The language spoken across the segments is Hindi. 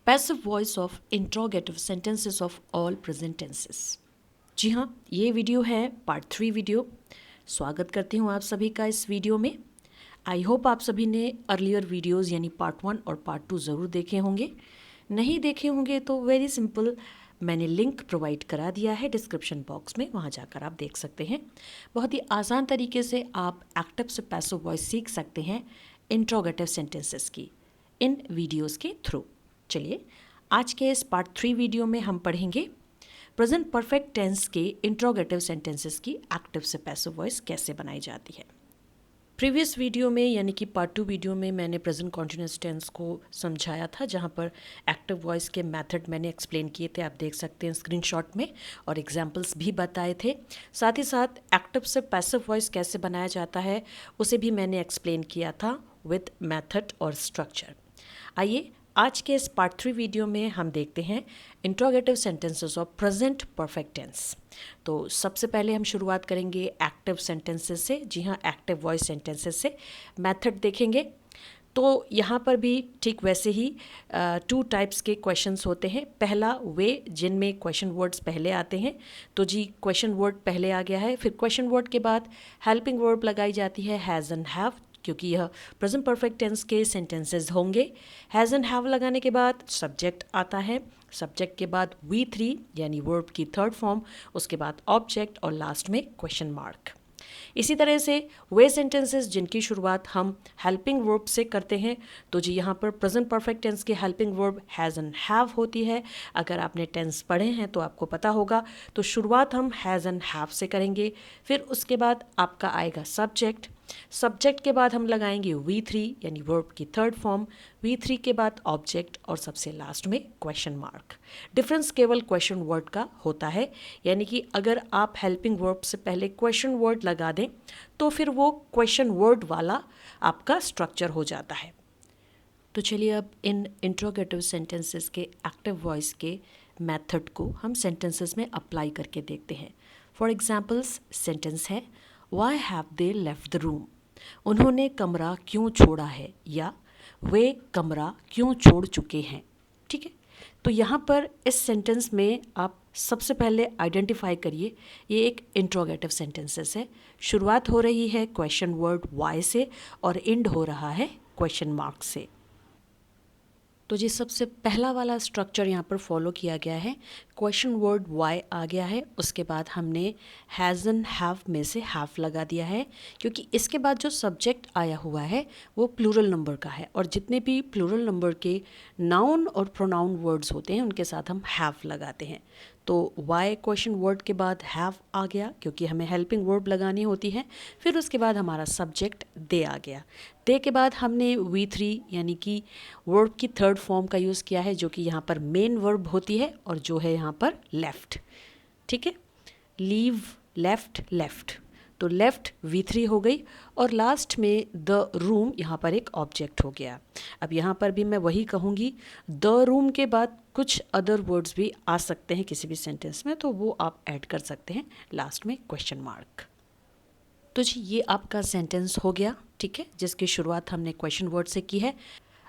Passive voice of interrogative sentences of all present tenses. जी हाँ, ये वीडियो है पार्ट 3 वीडियो। स्वागत करती हूँ आप सभी का इस वीडियो में। आई होप आप सभी ने अर्लियर वीडियोस यानी पार्ट 1 और पार्ट 2 ज़रूर देखे होंगे। नहीं देखे होंगे तो वेरी सिंपल, मैंने लिंक प्रोवाइड करा दिया है डिस्क्रिप्शन बॉक्स में, वहाँ जाकर आप देख सकते हैं। बहुत ही आसान तरीके से आप एक्टिव से पैसिव वॉइस सीख सकते हैं इंट्रोगेटिव सेंटेंसेस की इन वीडियोस के थ्रू। चलिए, आज के इस पार्ट 3 वीडियो में हम पढ़ेंगे प्रेजेंट परफेक्ट टेंस के इंट्रोगेटिव सेंटेंसेस की एक्टिव से पैसिव वॉइस कैसे बनाई जाती है। प्रीवियस वीडियो में यानी कि पार्ट 2 वीडियो में मैंने प्रेजेंट कॉन्टिन्यूअस टेंस को समझाया था, जहां पर एक्टिव वॉइस के मेथड मैंने एक्सप्लेन किए थे, आप देख सकते हैं स्क्रीनशॉट में, और एग्जांपल्स भी बताए थे। साथ ही साथ एक्टिव से पैसिव वॉइस कैसे बनाया जाता है उसे भी मैंने एक्सप्लेन किया था विद मेथड और स्ट्रक्चर। आइए आज के इस पार्ट 3 वीडियो में हम देखते हैं interrogative sentences of present perfect tense. तो सबसे पहले हम शुरुआत करेंगे एक्टिव सेंटेंसेस से। जी हाँ, एक्टिव वॉइस सेंटेंसेस से मेथड देखेंगे। तो यहाँ पर भी ठीक वैसे ही 2 टाइप्स के क्वेश्चंस होते हैं। पहला वे जिनमें क्वेश्चन वर्ड्स पहले आते हैं। तो जी, क्वेश्चन वर्ड पहले आ गया है, फिर क्वेश्चन वर्ड के बाद हेल्पिंग वर्ब लगाई जाती है हैज़ एंड हैव, क्योंकि यह प्रेजेंट परफेक्ट टेंस के सेंटेंसेस होंगे। हैज़ एंड हैव लगाने के बाद सब्जेक्ट आता है, सब्जेक्ट के बाद V3 यानी वर्ब की थर्ड फॉर्म, उसके बाद ऑब्जेक्ट और लास्ट में क्वेश्चन मार्क। इसी तरह से वे सेंटेंसेस जिनकी शुरुआत हम हेल्पिंग वर्ब से करते हैं, तो जी यहाँ पर प्रेजेंट परफेक्ट टेंस की helping verb has and have होती है। अगर आपने टेंस पढ़े हैं तो आपको पता होगा। तो शुरुआत हम हैज़ एंड हैव से करेंगे, फिर उसके बाद आपका आएगा सब्जेक्ट, सब्जेक्ट के बाद हम लगाएंगे V3 यानी वर्ब की थर्ड फॉर्म, V3 के बाद ऑब्जेक्ट और सबसे लास्ट में क्वेश्चन मार्क। डिफरेंस केवल क्वेश्चन वर्ड का होता है, यानी कि अगर आप हेल्पिंग वर्ब से पहले क्वेश्चन वर्ड लगा दें तो फिर वो क्वेश्चन वर्ड वाला आपका स्ट्रक्चर हो जाता है। तो चलिए अब इन इंट्रोगेटिव सेंटेंसेस के एक्टिव वॉइस के मेथड को हम सेंटेंसेस में अप्लाई करके देखते हैं। फॉर एग्जाम्पल्स, सेंटेंस है why have they left the room, उन्होंने कमरा क्यों छोड़ा है, या वे कमरा क्यों छोड़ चुके हैं। ठीक है, तो यहाँ पर इस सेंटेंस में आप सबसे पहले आइडेंटिफाई करिए, ये एक इंट्रोगेटिव सेंटेंसेस है। शुरुआत हो रही है क्वेश्चन वर्ड वाई से और एंड हो रहा है क्वेश्चन मार्क से। तो जी सबसे पहला वाला स्ट्रक्चर यहाँ पर फॉलो किया गया है। क्वेश्चन वर्ड वाई आ गया है, उसके बाद हमने हैज़ एंड हैव में से हैव लगा दिया है, क्योंकि इसके बाद जो सब्जेक्ट आया हुआ है वो प्लूरल नंबर का है, और जितने भी प्लूरल नंबर के नाउन और प्रोनाउन वर्ड्स होते हैं उनके साथ हम हैव लगाते हैं। तो वाई क्वेश्चन वर्ड के बाद हैव आ गया, क्योंकि हमें हेल्पिंग वर्ब लगानी होती है। फिर उसके बाद हमारा सब्जेक्ट दे आ गया। दे के बाद हमने V3 यानी कि वर्ब की थर्ड फॉर्म का यूज़ किया है, जो कि यहाँ पर मेन वर्ब होती है और जो है यहाँ पर लेफ्ट। ठीक है, लीव, लेफ्ट, लेफ्ट, तो लेफ्ट V3 हो गई, और लास्ट में द रूम यहाँ पर एक ऑब्जेक्ट हो गया। अब यहाँ पर भी मैं वही कहूँगी, द रूम के बाद कुछ अदर वर्ड्स भी आ सकते हैं किसी भी सेंटेंस में, तो वो आप ऐड कर सकते हैं लास्ट में क्वेश्चन मार्क। तो जी ये आपका सेंटेंस हो गया, ठीक है, जिसकी शुरुआत हमने क्वेश्चन वर्ड से की है।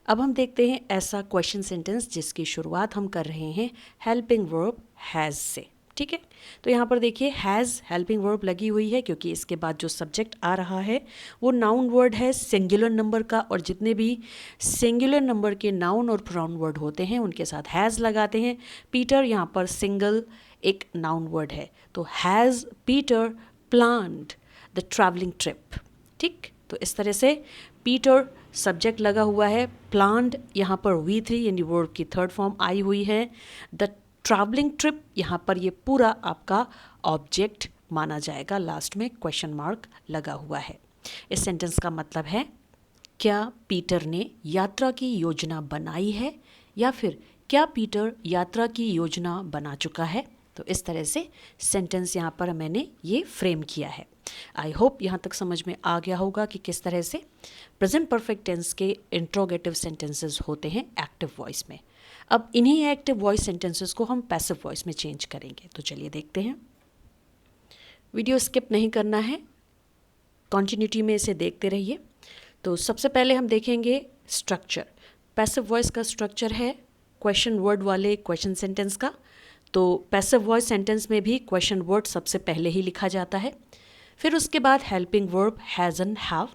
अब हम देखते हैं ऐसा क्वेश्चन सेंटेंस जिसकी शुरुआत हम कर रहे हैं हेल्पिंग वर्ब हैज़ से। ठीक है, तो यहाँ पर देखिए हैज़ हेल्पिंग वर्ब लगी हुई है, क्योंकि इसके बाद जो सब्जेक्ट आ रहा है वो नाउन वर्ड है सिंगुलर नंबर का, और जितने भी सिंगुलर नंबर के नाउन और प्रोनाउन वर्ड होते हैं उनके साथ हैज़ लगाते हैं। पीटर यहाँ पर सिंगल एक नाउन वर्ड है, तो has Peter planned the travelling trip. ठीक, तो इस तरह से पीटर सब्जेक्ट लगा हुआ है, प्लान्ड यहाँ पर V3 यानी वर्ब की थर्ड फॉर्म आई हुई है, द ट्रैवलिंग ट्रिप यहाँ पर ये पूरा आपका ऑब्जेक्ट माना जाएगा, लास्ट में क्वेश्चन मार्क लगा हुआ है। इस सेंटेंस का मतलब है क्या पीटर ने यात्रा की योजना बनाई है, या फिर क्या पीटर यात्रा की योजना बना चुका है। तो इस तरह से सेंटेंस यहाँ पर मैंने ये फ्रेम किया है। आई होप यहाँ तक समझ में आ गया होगा कि किस तरह से प्रेजेंट परफेक्ट टेंस के इंट्रोगेटिव सेंटेंसेस होते हैं एक्टिव वॉइस में। अब इन्हीं एक्टिव वॉइस सेंटेंसेस को हम पैसिव वॉइस में चेंज करेंगे। तो चलिए देखते हैं, वीडियो स्किप नहीं करना है, कॉन्टिन्यूटी में इसे देखते रहिए। तो सबसे पहले हम देखेंगे स्ट्रक्चर। पैसिव वॉइस का स्ट्रक्चर है क्वेश्चन वर्ड वाले क्वेश्चन सेंटेंस का, तो पैसिव वॉइस सेंटेंस में भी क्वेश्चन वर्ड सबसे पहले ही लिखा जाता है। फिर उसके बाद helping verb has and have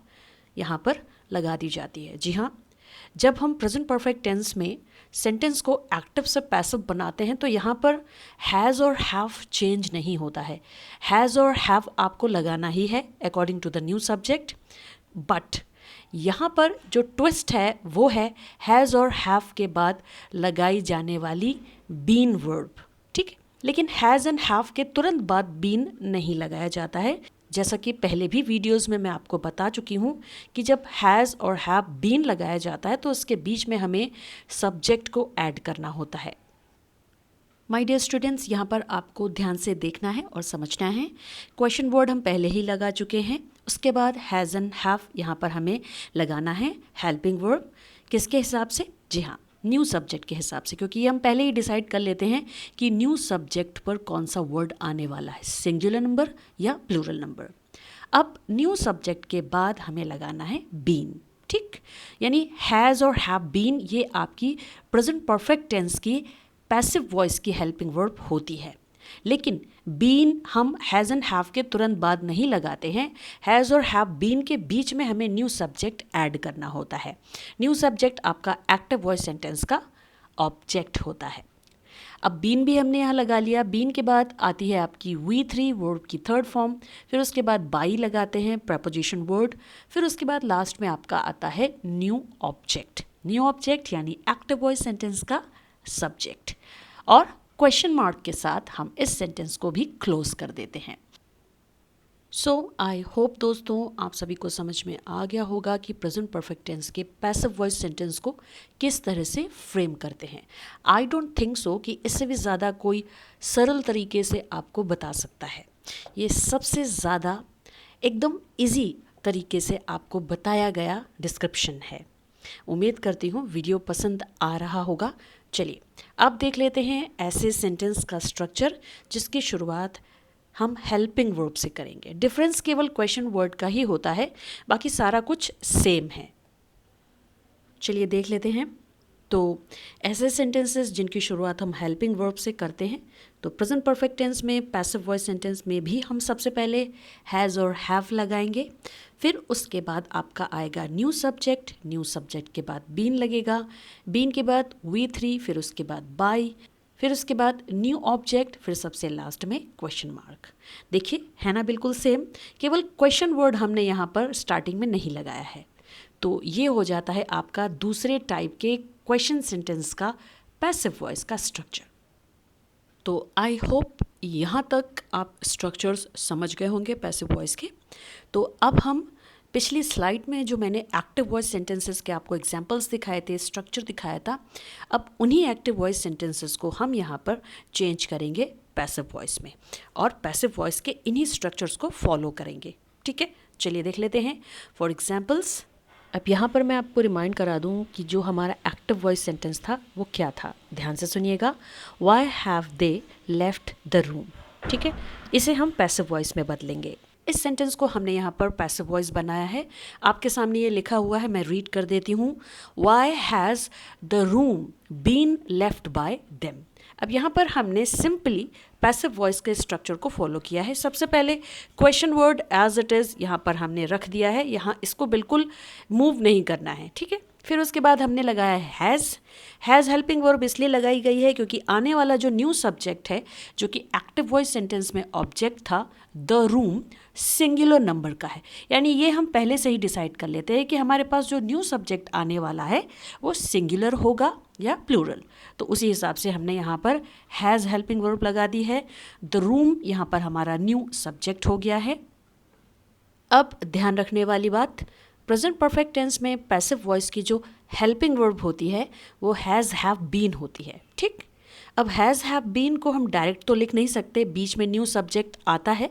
यहाँ पर लगा दी जाती है। जी हाँ, जब हम प्रेजेंट परफेक्ट टेंस में सेंटेंस को एक्टिव से पैसिव बनाते हैं तो यहाँ पर हैज़ और हैव चेंज नहीं होता है। हैज़ और हैव आपको लगाना ही है according to the new subject, but यहाँ पर जो ट्विस्ट है वो है हैज़ और हैव के बाद लगाई जाने वाली बीन वर्ब, ठीक है। लेकिन हैज़ एंड हैव के तुरंत बाद बीन नहीं लगाया जाता है, जैसा कि पहले भी वीडियोस में मैं आपको बता चुकी हूँ कि जब हैज़ और हैव बीन लगाया जाता है तो उसके बीच में हमें सब्जेक्ट को ऐड करना होता है। माय डियर स्टूडेंट्स, यहाँ पर आपको ध्यान से देखना है और समझना है। क्वेश्चन वर्ड हम पहले ही लगा चुके हैं, उसके बाद हैज़ एंड हैव यहाँ पर हमें लगाना है हेल्पिंग वर्ब। किसके हिसाब से? जी हाँ, न्यू सब्जेक्ट के हिसाब से, क्योंकि हम पहले ही डिसाइड कर लेते हैं कि न्यू सब्जेक्ट पर कौन सा वर्ड आने वाला है, सिंगुलर नंबर या प्लूरल नंबर। अब न्यू सब्जेक्ट के बाद हमें लगाना है बीन, ठीक। यानी हैज़ और हैव बीन ये आपकी प्रेजेंट परफेक्ट टेंस की पैसिव वॉइस की हेल्पिंग वर्ब होती है। लेकिन बीन हम हैज़ एंड हैव के तुरंत बाद नहीं लगाते हैं। हैज़ और हैव बीन के बीच में हमें न्यू सब्जेक्ट ऐड करना होता है। न्यू सब्जेक्ट आपका एक्टिव वॉइस सेंटेंस का ऑब्जेक्ट होता है। अब बीन भी हमने यहाँ लगा लिया। बीन के बाद आती है आपकी V3 वर्ब की थर्ड फॉर्म, फिर उसके बाद बाई लगाते हैं प्रपोजिशन वर्ड, फिर उसके बाद लास्ट में आपका आता है न्यू ऑब्जेक्ट। न्यू ऑब्जेक्ट यानी एक्टिव वॉइस सेंटेंस का सब्जेक्ट, और क्वेश्चन मार्क के साथ हम इस सेंटेंस को भी क्लोज कर देते हैं। सो आई होप दोस्तों आप सभी को समझ में आ गया होगा कि प्रेजेंट परफेक्ट टेंस के पैसिव वॉइस सेंटेंस को किस तरह से फ्रेम करते हैं। आई डोंट थिंक सो कि इससे भी ज़्यादा कोई सरल तरीके से आपको बता सकता है। ये सबसे ज़्यादा एकदम इजी तरीके से आपको बताया गया डिस्क्रिप्शन है। उम्मीद करती हूँ वीडियो पसंद आ रहा होगा। चलिए अब देख लेते हैं ऐसे सेंटेंस का स्ट्रक्चर जिसकी शुरुआत हम हेल्पिंग वर्ब से करेंगे। डिफरेंस केवल क्वेश्चन वर्ड का ही होता है, बाकी सारा कुछ सेम है। चलिए देख लेते हैं। तो ऐसे सेंटेंसेस जिनकी शुरुआत हम हेल्पिंग वर्ब से करते हैं, तो प्रेजेंट परफेक्ट टेंस में पैसिव वॉइस सेंटेंस में भी हम सबसे पहले हैज़ और हैव लगाएंगे। फिर उसके बाद आपका आएगा न्यू सब्जेक्ट, न्यू सब्जेक्ट के बाद बीन लगेगा, बीन के बाद V3, फिर उसके बाद बाई, फिर उसके बाद न्यू ऑब्जेक्ट, फिर सबसे लास्ट में क्वेश्चन मार्क। देखिए है ना, बिल्कुल सेम, केवल क्वेश्चन वर्ड हमने यहाँ पर स्टार्टिंग में नहीं लगाया है। तो ये हो जाता है आपका दूसरे टाइप के क्वेश्चन सेंटेंस का पैसिव वॉइस का स्ट्रक्चर। तो आई होप यहाँ तक आप स्ट्रक्चर्स समझ गए होंगे पैसिव वॉइस के। तो अब हम पिछली स्लाइड में जो मैंने एक्टिव वॉइस सेंटेंसेस के आपको एग्जांपल्स दिखाए थे, स्ट्रक्चर दिखाया था, अब उन्हीं एक्टिव वॉइस सेंटेंसेस को हम यहाँ पर चेंज करेंगे पैसिव वॉइस में, और पैसिव वॉइस के इन्हीं स्ट्रक्चर्स को फॉलो करेंगे। ठीक है, चलिए देख लेते हैं फॉर एग्जाम्पल्स। अब यहाँ पर मैं आपको रिमाइंड करा दूँ कि जो हमारा एक्टिव वॉइस सेंटेंस था वो क्या था। ध्यान से सुनिएगा, why have they left the room. ठीक है, इसे हम पैसिव वॉइस में बदलेंगे। इस सेंटेंस को हमने यहाँ पर पैसिव वॉइस बनाया है, आपके सामने ये लिखा हुआ है, मैं रीड कर देती हूँ। Why has the room been left by them. अब यहाँ पर हमने सिंपली पैसिव वॉइस के स्ट्रक्चर को फॉलो किया है। सबसे पहले question word as it is यहाँ पर हमने रख दिया है, यहाँ इसको बिल्कुल मूव नहीं करना है। ठीक है, फिर उसके बाद हमने लगाया है हैज़ हेल्पिंग वर्ब इसलिए लगाई गई है क्योंकि आने वाला जो न्यू सब्जेक्ट है, जो कि एक्टिव वॉइस सेंटेंस में ऑब्जेक्ट था, द रूम सिंगुलर नंबर का है। यानी ये हम पहले से ही डिसाइड कर लेते हैं कि हमारे पास जो न्यू सब्जेक्ट आने वाला है वो सिंगुलर होगा या प्लूरल। तो उसी हिसाब से हमने यहाँ पर हैज़ हेल्पिंग वर्ब लगा दी है। द रूम यहाँ पर हमारा न्यू सब्जेक्ट हो गया है। अब ध्यान रखने वाली बात, प्रेजेंट परफेक्ट टेंस में पैसिव वॉइस की जो हेल्पिंग वर्ब होती है वो हैज़ हैव बीन होती है। ठीक, अब हैज़ हैव बीन को हम डायरेक्ट तो लिख नहीं सकते, बीच में न्यू सब्जेक्ट आता है।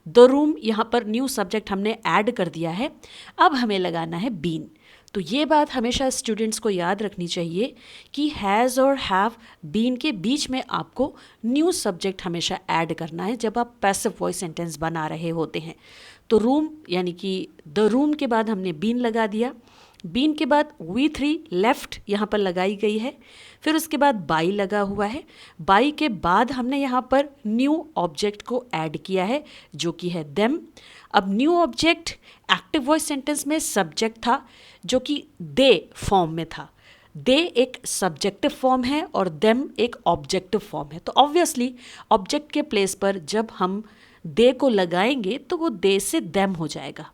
द रूम यहाँ पर न्यू सब्जेक्ट हमने ऐड कर दिया है, अब हमें लगाना है बीन। तो ये बात हमेशा स्टूडेंट्स को याद रखनी चाहिए कि हैज़ और हैव बीन के बीच में आपको न्यू सब्जेक्ट हमेशा ऐड करना है जब आप पैसिव वॉइस सेंटेंस बना रहे होते हैं। तो रूम यानी कि द रूम के बाद हमने बीन लगा दिया, बीन के बाद V3 लेफ्ट यहाँ पर लगाई गई है, फिर उसके बाद बाई लगा हुआ है। बाई के बाद हमने यहाँ पर न्यू ऑब्जेक्ट को ऐड किया है जो कि है देम। अब new object active voice sentence में सब्जेक्ट था जो कि दे फॉर्म में था। दे एक सब्जेक्टिव फॉर्म है और देम एक ऑब्जेक्टिव फॉर्म है, तो ऑब्वियसली ऑब्जेक्ट के प्लेस पर जब हम दे को लगाएंगे तो वो दे से देम हो जाएगा।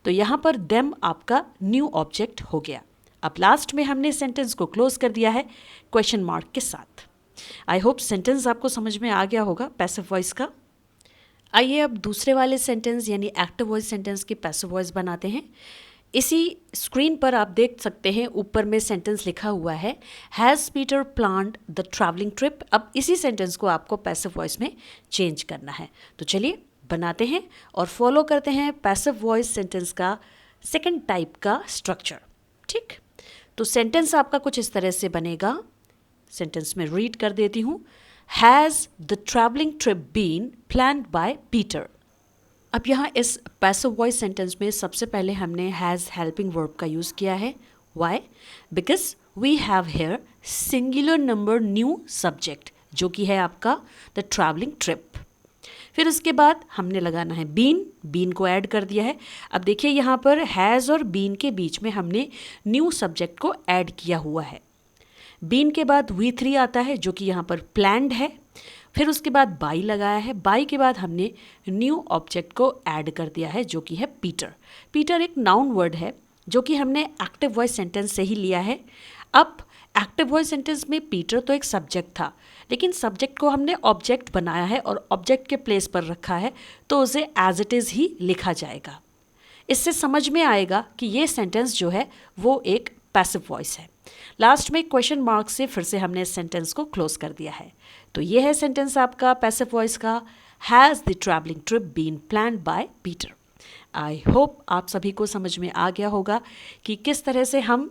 तो यहाँ पर देम आपका न्यू ऑब्जेक्ट हो गया। अब लास्ट में हमने सेंटेंस को क्लोज कर दिया है क्वेश्चन मार्क के साथ। आई होप सेंटेंस आपको समझ में आ गया होगा पैसिव वॉइस का। आइए अब दूसरे वाले सेंटेंस यानी एक्टिव वॉइस सेंटेंस की पैसिव वॉइस बनाते हैं। इसी स्क्रीन पर आप देख सकते हैं ऊपर में सेंटेंस लिखा हुआ है has Peter planned the travelling trip. अब इसी सेंटेंस को आपको पैसिव वॉइस में चेंज करना है, तो चलिए बनाते हैं और फॉलो करते हैं पैसिव वॉइस सेंटेंस का सेकंड टाइप का स्ट्रक्चर। ठीक, तो सेंटेंस आपका कुछ इस तरह से बनेगा। सेंटेंस में रीड कर देती हूँ। Has the travelling trip been planned by Peter. अब यहाँ इस पैसिव वॉइस सेंटेंस में सबसे पहले हमने हैज़ हेल्पिंग वर्ब का यूज़ किया है। Why? Because we have here singular number new subject जो कि है आपका द ट्रैवलिंग ट्रिप। फिर उसके बाद हमने लगाना है बीन, बीन को ऐड कर दिया है। अब देखिए यहाँ पर हैज़ और बीन के बीच में हमने न्यू सब्जेक्ट को ऐड किया हुआ है। बीन के बाद V3 आता है जो कि यहाँ पर प्लैन्ड है। फिर उसके बाद बाई लगाया है। बाई के बाद हमने न्यू ऑब्जेक्ट को ऐड कर दिया है जो कि है पीटर। पीटर एक नाउन वर्ड है जो कि हमने एक्टिव वॉइस सेंटेंस से ही लिया है। अब एक्टिव वॉइस सेंटेंस में पीटर तो एक सब्जेक्ट था, लेकिन सब्जेक्ट को हमने ऑब्जेक्ट बनाया है और ऑब्जेक्ट के प्लेस पर रखा है, तो उसे एज इट इज़ ही लिखा जाएगा। इससे समझ में आएगा कि ये सेंटेंस जो है वो एक पैसिव वॉइस है। लास्ट में क्वेश्चन मार्क से फिर से हमने इस सेंटेंस को क्लोज कर दिया है। तो ये है सेंटेंस आपका पैसिव वॉइस का, has the travelling trip been planned by Peter. I hope आप सभी को समझ में आ गया होगा कि किस तरह से हम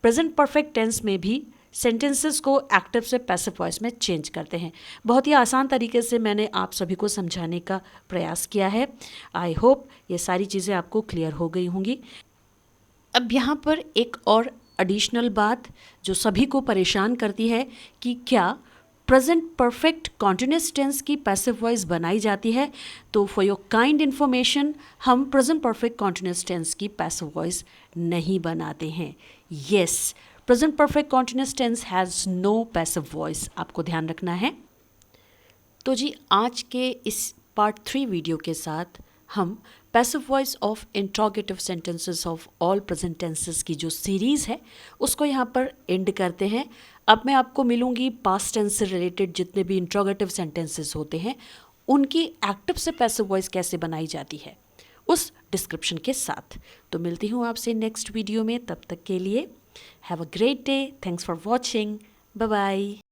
प्रेजेंट परफेक्ट टेंस में भी सेंटेंसेस को एक्टिव से पैसिव वॉइस में चेंज करते हैं। बहुत ही आसान तरीके से मैंने आप सभी को समझाने का प्रयास किया है। आई होप ये सारी चीज़ें आपको क्लियर हो गई होंगी। अब यहाँ पर एक और एडिशनल बात जो सभी को परेशान करती है कि क्या प्रेजेंट परफेक्ट कॉन्टिन्यूअस टेंस की पैसिव वॉइस बनाई जाती है। तो फॉर योर काइंड इन्फॉर्मेशन, हम प्रेजेंट परफेक्ट कॉन्टिन्यूअस टेंस की पैसिव वॉइस नहीं बनाते हैं। Yes, present perfect continuous tense has no passive voice, आपको ध्यान रखना है। तो जी आज के इस पार्ट 3 वीडियो के साथ हम passive voice of interrogative sentences of all present tenses की जो सीरीज़ है उसको यहाँ पर एंड करते हैं। अब मैं आपको मिलूँगी पास्ट टेंस से रिलेटेड जितने भी इंट्रोगेटिव सेंटेंसेस होते हैं उनकी एक्टिव से पैसिव वॉइस कैसे बनाई जाती है उस डिस्क्रिप्शन के साथ। तो मिलती हूँ आपसे नेक्स्ट वीडियो में, तब तक के लिए have a great day, thanks for watching, bye bye.